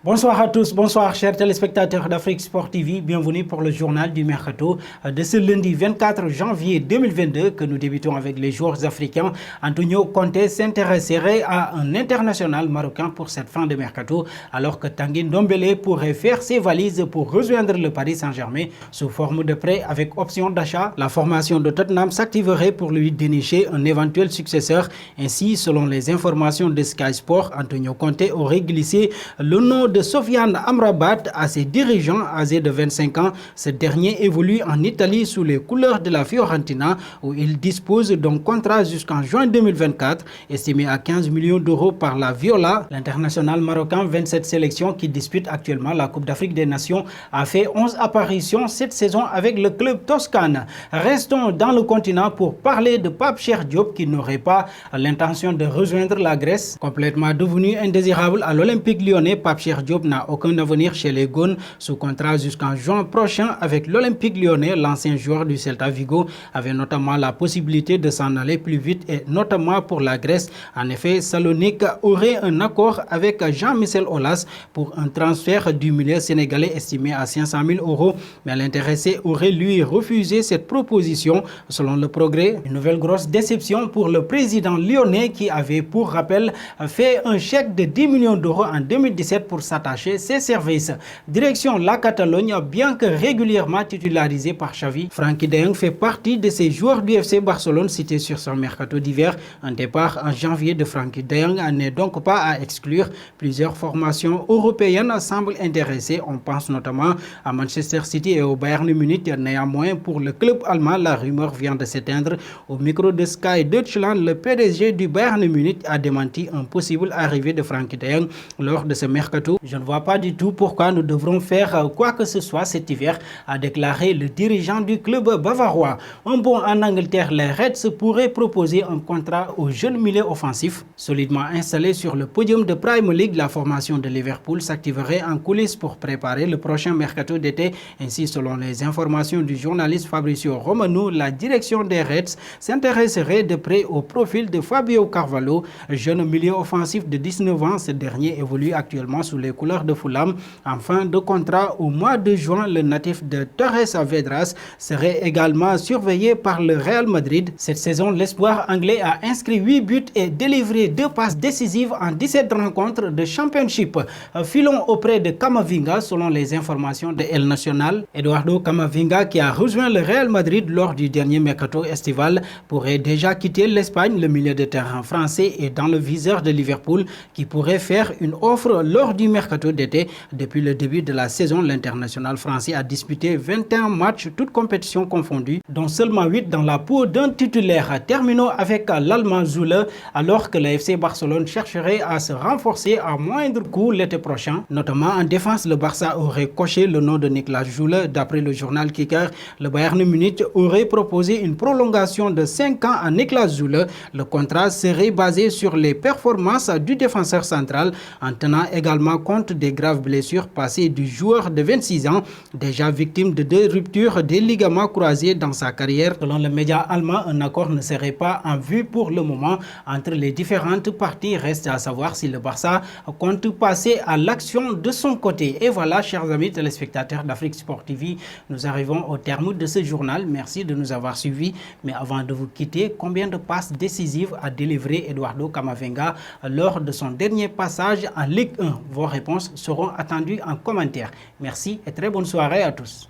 Bonsoir à tous, bonsoir chers téléspectateurs d'Afrique Sport TV, bienvenue pour le journal du Mercato de ce lundi 24 janvier 2022 que nous débutons avec les joueurs africains. Antonio Conte s'intéresserait à un international marocain pour cette fin de Mercato alors que Tanguy Ndombele pourrait faire ses valises pour rejoindre le Paris Saint-Germain sous forme de prêt avec option d'achat. La formation de Tottenham s'activerait pour lui dénicher un éventuel successeur. Ainsi, selon les informations de Sky Sport, Antonio Conte aurait glissé le nom de Sofiane Amrabat à ses dirigeants âgés de 25 ans. Ce dernier évolue en Italie sous les couleurs de la Fiorentina où il dispose d'un contrat jusqu'en juin 2024 estimé à 15 millions d'euros par la Viola. L'international marocain, 27 sélections qui dispute actuellement la Coupe d'Afrique des Nations, a fait 11 apparitions cette saison avec le club toscane. Restons dans le continent pour parler de Pape Cheikh Diop qui n'aurait pas l'intention de rejoindre la Grèce. Complètement devenu indésirable à l'Olympique lyonnais, Pape Cheikh Diop n'a aucun avenir chez les Gones sous contrat jusqu'en juin prochain avec l'Olympique lyonnais. L'ancien joueur du Celta Vigo avait notamment la possibilité de s'en aller plus vite et notamment pour la Grèce. En effet, Salonique aurait un accord avec Jean-Michel Aulas pour un transfert du milieu sénégalais estimé à 500 000 euros, mais l'intéressé aurait lui refusé cette proposition. Selon le Progrès, une nouvelle grosse déception pour le président lyonnais qui avait pour rappel fait un chèque de 10 millions d'euros en 2017 pour s'attacher ses services. Direction la Catalogne, bien que régulièrement titularisé par Xavi, Frenkie de Jong fait partie de ces joueurs du FC Barcelone cités sur son mercato d'hiver. Un départ en janvier de Frenkie de Jong n'est donc pas à exclure. Plusieurs formations européennes semblent intéressées. On pense notamment à Manchester City et au Bayern Munich. Néanmoins, pour le club allemand, la rumeur vient de s'éteindre. Au micro de Sky Deutschland, le PDG du Bayern Munich a démenti une possible arrivée de Frenkie de Jong lors de ce mercato. Je ne vois pas du tout pourquoi nous devrons faire quoi que ce soit cet hiver, a déclaré le dirigeant du club bavarois. Un bond en Angleterre, les Reds pourraient proposer un contrat au jeune milieu offensif. Solidement installé sur le podium de Premier League, la formation de Liverpool s'activerait en coulisses pour préparer le prochain mercato d'été. Ainsi, selon les informations du journaliste Fabrizio Romano, la direction des Reds s'intéresserait de près au profil de Fabio Carvalho, jeune milieu offensif de 19 ans. Ce dernier évolue actuellement sous les couleurs de Fulham. En fin de contrat au mois de juin, le natif de Torres Vedras serait également surveillé par le Real Madrid. Cette saison, l'espoir anglais a inscrit 8 buts et délivré 2 passes décisives en 17 rencontres de Championship. Filons auprès de Camavinga. Selon les informations de El Nacional, Eduardo Camavinga, qui a rejoint le Real Madrid lors du dernier mercato estival, pourrait déjà quitter l'Espagne. Le milieu de terrain français est dans le viseur de Liverpool qui pourrait faire une offre lors du mercato d'été. Depuis le début de la saison, l'international français a disputé 21 matchs, toutes compétitions confondues, dont seulement 8 dans la peau d'un titulaire. Terminons avec l'Allemand Zule, alors que le FC Barcelone chercherait à se renforcer à moindre coût l'été prochain. Notamment en défense, le Barça aurait coché le nom de Niklas Zule. D'après le journal Kicker, le Bayern Munich aurait proposé une prolongation de 5 ans à Niklas Zule. Le contrat serait basé sur les performances du défenseur central, en tenant également compte des graves blessures passées du joueur de 26 ans, déjà victime de 2 ruptures des ligaments croisés dans sa carrière. Selon le média allemand, un accord ne serait pas en vue pour le moment entre les différentes parties. Reste à savoir si le Barça compte passer à l'action de son côté. Et voilà, chers amis téléspectateurs d'Afrique Sport TV, nous arrivons au terme de ce journal. Merci de nous avoir suivis. Mais avant de vous quitter, combien de passes décisives a délivré Eduardo Camavinga lors de son dernier passage en Ligue 1? Vos réponses seront attendues en commentaire. Merci et très bonne soirée à tous.